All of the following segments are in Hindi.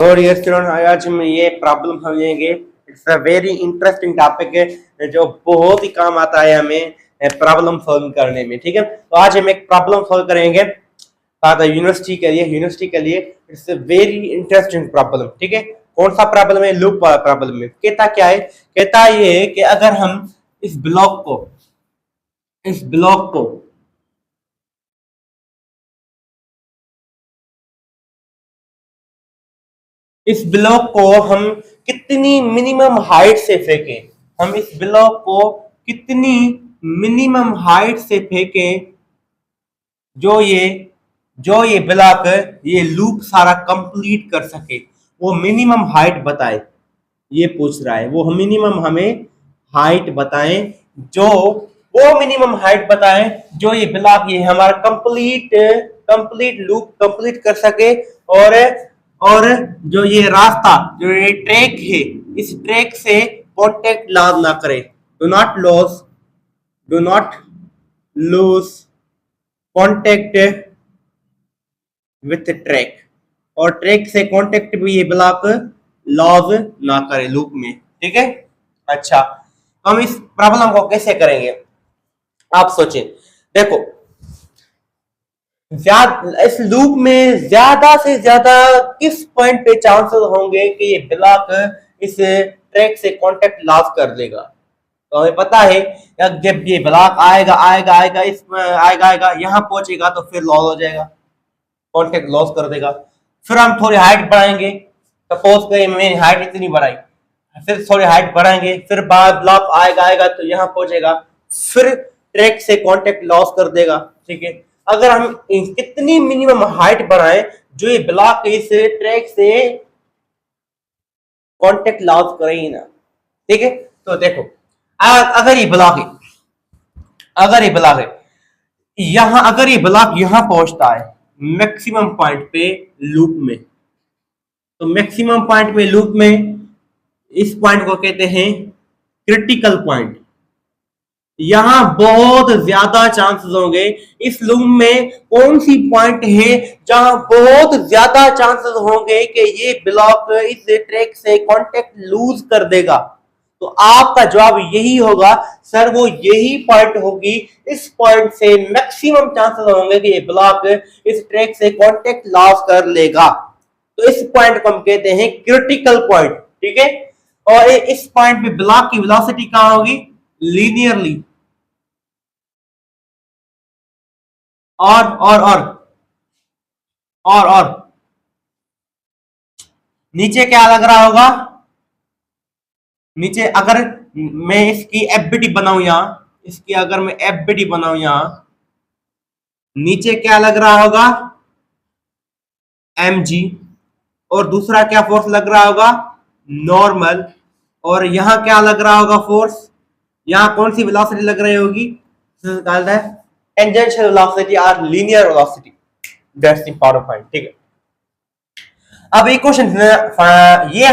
और ये स्टूडेंट आज हम ये प्रॉब्लम समझेंगे। It's a very interesting topic है जो बहुत ही काम आता है हमें प्रॉब्लम सॉल्व करने में। ठीक है, तो आज हम एक प्रॉब्लम सॉल्व करेंगे यूनिवर्सिटी के लिए it's a very interesting problem. ठीक है, कौन सा प्रॉब्लम है? लूप वाला प्रॉब्लम है। कहता क्या है? कहता ये है कि अगर हम इस ब्लॉक को इस ब्लॉक को इस ब्लॉक को हम कितनी मिनिमम हाइट से फेंकें, हम इस ब्लॉक को कितनी मिनिमम हाइट से फेंकें जो ये ब्लॉक ये लूप सारा कंप्लीट कर सके, वो मिनिमम हाइट बताए। ये पूछ रहा है वो मिनिमम हमें हाइट बताएं, जो वो मिनिमम हाइट बताएं जो ये ब्लॉक ये हमारा कंप्लीट लूप कंप्लीट कर सके। और जो ये रास्ता जो ये ट्रैक है, इस ट्रैक से कॉन्टेक्ट लॉस ना करे। Do not lose contact with track, और ट्रैक से कॉन्टेक्ट भी ये ब्लॉक लॉस ना करे लूप में। ठीक है, अच्छा तो हम इस प्रॉब्लम को कैसे करेंगे आप सोचें। देखो, इस लूप में ज्यादा से ज्यादा किस पॉइंट पे चांसेस होंगे कि ये ब्लॉक इस ट्रैक से कांटेक्ट लॉस कर देगा। तो हमें पता है जब ये ब्लॉक आएगा आएगा आएगा आएगा यहाँ पहुंचेगा तो फिर लॉस हो जाएगा, कांटेक्ट लॉस कर देगा। फिर हम थोड़ी हाइट बढ़ाएंगे, सपोज करें मैंने हाइट इतनी बढ़ाई, फिर थोड़ी हाइट बढ़ाएंगे, फिर बाद ब्लॉक आएगा आएगा तो यहाँ पहुंचेगा, फिर ट्रैक से कांटेक्ट लॉस कर देगा। ठीक है, अगर हम कितनी मिनिमम हाइट बढ़ाएं जो ये ब्लॉक इस ट्रैक से कांटेक्ट लॉस करे ही ना। ठीक है, तो देखो अगर ये ब्लॉक है यहां, अगर ये ब्लॉक यहां पहुंचता है मैक्सिमम पॉइंट पे लूप में, तो मैक्सिमम पॉइंट पे लूप में इस पॉइंट को कहते हैं क्रिटिकल पॉइंट। यहां बहुत ज्यादा चांसेस होंगे, इस लूप में कौन सी पॉइंट है जहां बहुत ज्यादा चांसेस होंगे कि ये ब्लॉक इस ट्रैक से कांटेक्ट लूज कर देगा। तो आपका जवाब यही होगा सर, वो यही पॉइंट होगी, इस पॉइंट से मैक्सिमम चांसेस होंगे कि ये ब्लॉक इस ट्रैक से कांटेक्ट लॉस कर लेगा। तो इस पॉइंट को हम कहते हैं क्रिटिकल पॉइंट। ठीक है, और इस पॉइंट पे ब्लॉक की वेलोसिटी कहां होगी? लीनियरली। और नीचे क्या लग रहा होगा? नीचे अगर मैं इसकी एफबीटी बनाऊं अगर मैं एफबीटी बनाऊं यहां, नीचे क्या लग रहा होगा? mg। और दूसरा क्या फोर्स लग रहा होगा? नॉर्मल। और यहां क्या लग रहा होगा फोर्स? यहां कौन सी वेलोसिटी लग रही होगी? टेंजेंशियल वेलोसिटी और linear velocity. That's important point. ठीक है, अब एक क्वेश्चन, ये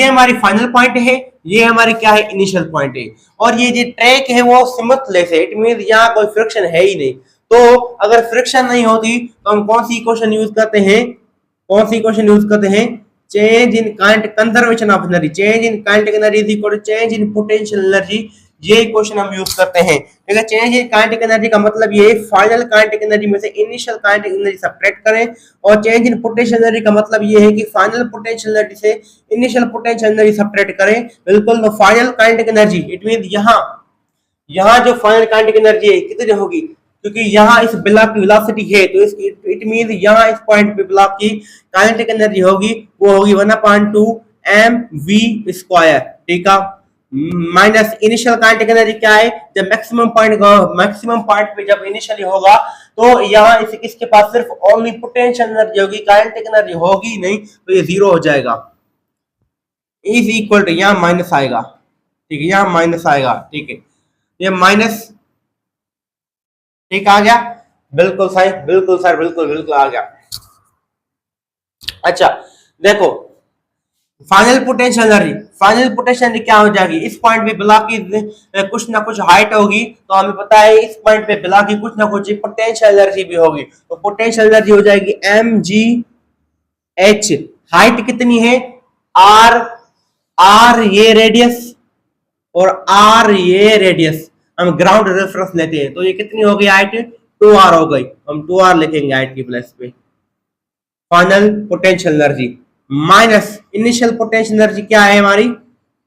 हमारी फाइनल पॉइंट है, ये हमारी क्या है? इनिशियल पॉइंट है। और ये जो ट्रैक है वो स्मूथलेस है, इट मीन यहाँ कोई फ्रिक्शन है ही नहीं। तो अगर फ्रिक्शन नहीं होती तो हम कौन सी इक्वेशन यूज करते हैं? Change in conservation of energy, change in kinetic energy is equal to change in potential energy. ये इक्वेशन हम यूज करते हैं। ठीक है, चेंज इन काइनेटिक एनर्जी का मतलब ये फाइनल काइनेटिक एनर्जी में से इनिशियल काइनेटिक एनर्जी सब्ट्रैक्ट करें, और चेंज इन पोटेंशियल एनर्जी का मतलब ये है कि फाइनल पोटेंशियल एनर्जी से इनिशियल पोटेंशियल एनर्जी सब्ट्रैक्ट करें। बिल्कुल, तो final kinetic energy it mean यहाँ जो फाइनल काइनेटिक एनर्जी है कितनी होगी? क्योंकि यहाँ इस ब्लॉक की वेलोसिटी है तो इसकी इट मीन यहाँ इस पॉइंट पे ब्लॉक की काइनेटिक एनर्जी होगी, वो होगी 1/2 mv²। ठीक है, माइनस इनिशियल काइनेटिक एनर्जी क्या है? जब मैक्सिमम पॉइंट पे जब इनिशियली होगा तो यहाँ इसके पास सिर्फ ओनली पोटेंशियल एनर्जी होगी, काइनेटिक एनर्जी होगी नहीं, तो ये जीरो हो जाएगा। इज इक्वल टू यहाँ माइनस आएगा। ठीक है, यहाँ माइनस आएगा। ठीक है, ये माइनस ठीक आ गया। बिल्कुल सही, बिल्कुल सर, बिल्कुल आ गया। अच्छा देखो, फाइनल पोटेंशियल एनर्जी क्या हो जाएगी? इस पॉइंट पे ब्लॉक की कुछ ना कुछ हाइट होगी, तो हमें पता है इस पॉइंट पे ब्लॉक की कुछ ना कुछ पोटेंशियल एनर्जी भी होगी, तो पोटेंशियल एनर्जी हो जाएगी mgh हाइट कितनी है, आर, आर ये रेडियस और आर ये रेडियस, हम ग्राउंड रेफरेंस लेते हैं, तो ये कितनी हो गई हाइट, 2r हो गई, हम 2r लिखेंगे हाइट की प्लेस पे। Final potential energy minus initial potential energy क्या है हमारी,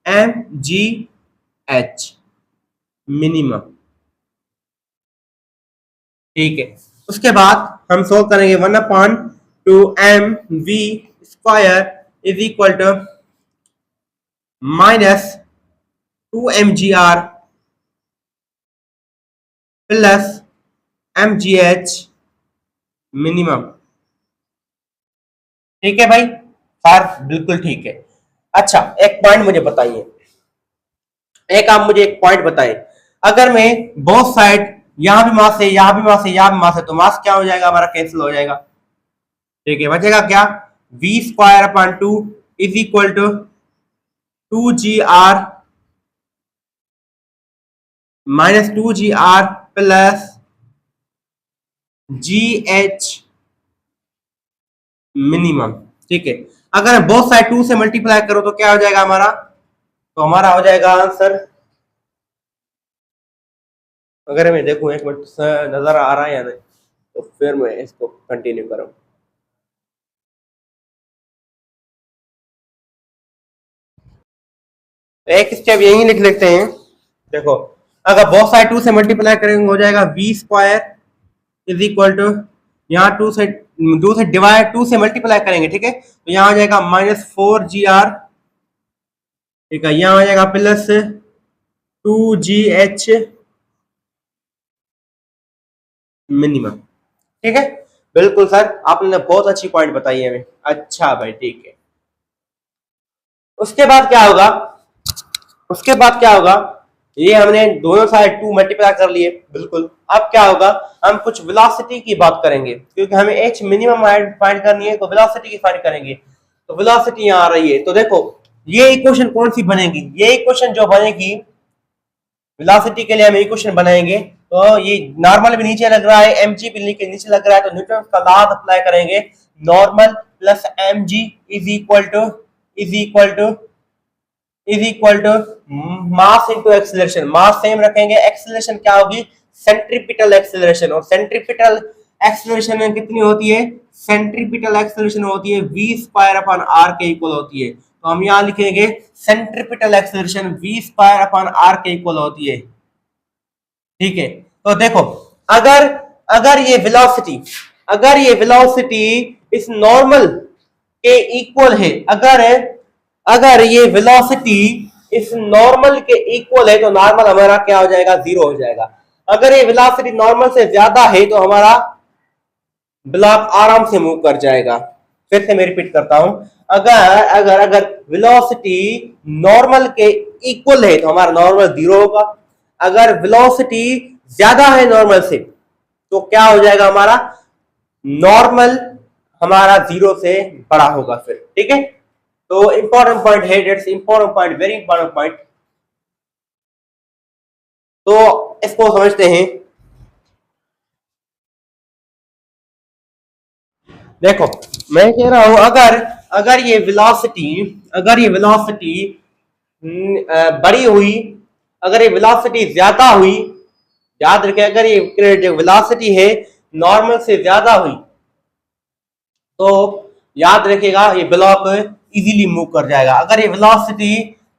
एम जी एच मिनिमम। ठीक है, उसके बाद हम सोल्व करेंगे 1/2 mv² is equal to minus 2mgr plus mgh minimum. ठीक है भाई, सर बिल्कुल ठीक है। अच्छा एक पॉइंट मुझे बताइए, एक आप मुझे एक पॉइंट बताएं, अगर मैं बोथ साइड यहां भी मास है, यहां भी मास है, यहां भी मास है, तो मास क्या हो जाएगा हमारा, कैंसिल हो जाएगा। ठीक है, बचेगा क्या, v² 2 is equal to 2gr minus 2gr plus gh minimum. ठीक है, अगर बोथ साइड 2 से मल्टीप्लाई करो तो क्या हो जाएगा हमारा, तो हमारा हो जाएगा आंसर, अगर मैं देखूं एक मिनट नजर आ रहा है या नहीं, तो फिर मैं इसको कंटिन्यू करूं। एक स्टेप यही लिख लेते हैं, देखो अगर बोथ साइड 2 से मल्टीप्लाई करेंगे हो जाएगा v² इज इक्वल टू, यहाँ 2 से डिवाइड 2 से मल्टीप्लाई करेंगे, ठीक है, तो यहाँ आ जाएगा -4gr। ठीक है, यहाँ आ जाएगा प्लस 2gh मिनिमम। ठीक है, बिल्कुल सर, आपने बहुत अच्छी पॉइंट बताई है हमें। अच्छा भाई ठीक है, उसके बाद क्या होगा, उसके बाद क्या होगा, ये हमने दोनों साइड 2 मल्टीप्लाई कर लिए, बिल्कुल। अब क्या होगा, हम कुछ वेलोसिटी की बात करेंगे, क्योंकि हमें h मिनिमम फाइंड करनी है, तो वेलोसिटी की फाइंड करेंगे। तो वेलोसिटी यहाँ आ रही है, तो देखो ये इक्वेशन कौन सी बनेगी, ये इक्वेशन जो बनेगी वेलोसिटी के लिए हम इक्वेशन बनाएंगे, तो ये नॉर्मल भी नीचे लग रहा है, एमजी भी नीचे लग रहा है, तो न्यूटन का लॉ अप्लाई करेंगे, normal plus MG is equal to is equal to is equal to mass into acceleration. Mass same रखेंगे, एक्सीलरेशन क्या होगी, सेंट्रीपिटल एक्सीलरेशन, और सेंट्रीपिटल एक्सीलरेशन कितनी होती है, सेंट्रीपिटल एक्सीलरेशन होती है v²/r के इक्वल होती है, तो हम यहां लिखेंगे सेंट्रीपिटल एक्सीलरेशन v²/r के इक्वल होती है। ठीक है, तो देखो अगर अगर ये वेलोसिटी, अगर ये वेलोसिटी इस नॉर्मल के इक्वल है, अगर अगर ये वेलोसिटी इस नॉर्मल के इक्वल है, तो नॉर्मल हमारा क्या हो जाएगा, 0 हो जाएगा। अगर ये वेलोसिटी नॉर्मल से ज्यादा है, तो हमारा ब्लॉक आराम से मूव कर जाएगा। फिर से मैं रिपीट करता हूं, अगर अगर अगर वेलोसिटी नॉर्मल के इक्वल है, तो हमारा नॉर्मल 0 होगा। अगर वेलोसिटी ज्यादा है नॉर्मल से, तो क्या हो जाएगा, हमारा नॉर्मल हमारा 0 से बड़ा होगा फिर। ठीक है, तो इंपॉर्टेंट पॉइंट है, that's important point, very important point. तो इसको समझते हैं। देखो मैं कह रहा हूं, अगर अगर ये वेलोसिटी, अगर ये वेलोसिटी बड़ी हुई, अगर ये वेलोसिटी ज्यादा हुई, याद रखें अगर ये जो वेलोसिटी है नॉर्मल से ज्यादा हुई, तो याद रखिएगा ये ब्लॉक इजीली मूव कर जाएगा। अगर ये वेलोसिटी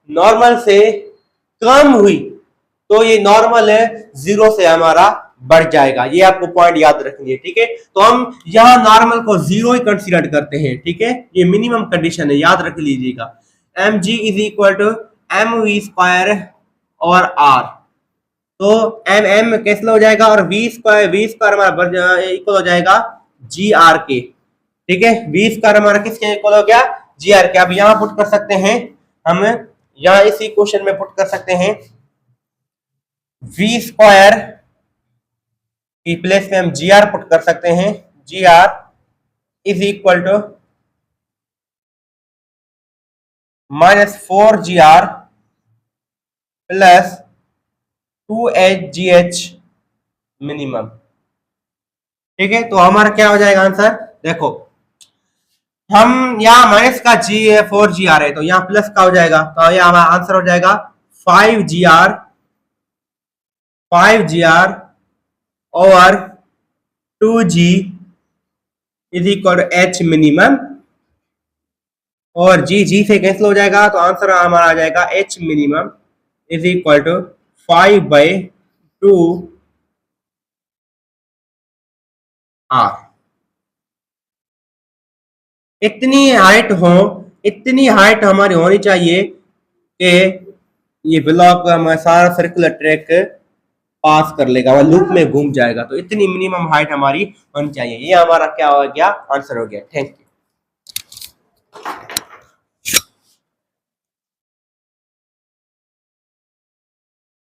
नॉर्मल से कम हुई, तो ये नॉर्मल है 0 से हमारा बढ़ जाएगा, ये आपको पॉइंट याद रखनी है। ठीक है, तो हम यहाँ नॉर्मल को 0 ही कंसीडर करते हैं। ठीक है, ये मिनिमम कंडीशन है, याद रख लीजिएगा, mg is equal to mv² और r, तो m कैंसिल हो जाएगा, और v² हमारा इक्वल हो जाएगा gr के। ठीक है, v² हमारा किसके इक्वल हो गया, gr के। अब यहां पुट कर सकते हैं हम, यहां इस इक्वेशन में पुट कर सकते हैं, v² की प्लेस में हम gr पुट कर सकते हैं, gr is equal to -4gr plus 2hgh minimum. ठीक है, तो हमारा क्या हो जाएगा आंसर, देखो हम यहाँ माइनस का जी है 4g आ रहे हैं, तो यहाँ प्लस का हो जाएगा, तो यहाँ हमारा आंसर हो जाएगा 5gr over 2g is equal to h minimum, और जी से कैंसिल हो जाएगा, तो आंसर हमारा आ जाएगा h मिनिमम इज इक्वल टू 5/2 r। इतनी हाइट हमारी होनी चाहिए कि ये ब्लॉक हमारा सारा सर्कुलर ट्रैक पास कर लेगा, वह लूप में घूम जाएगा, तो इतनी मिनिमम हाइट हमारी होनी चाहिए। ये हमारा क्या हो गया, आंसर हो गया। Thank you.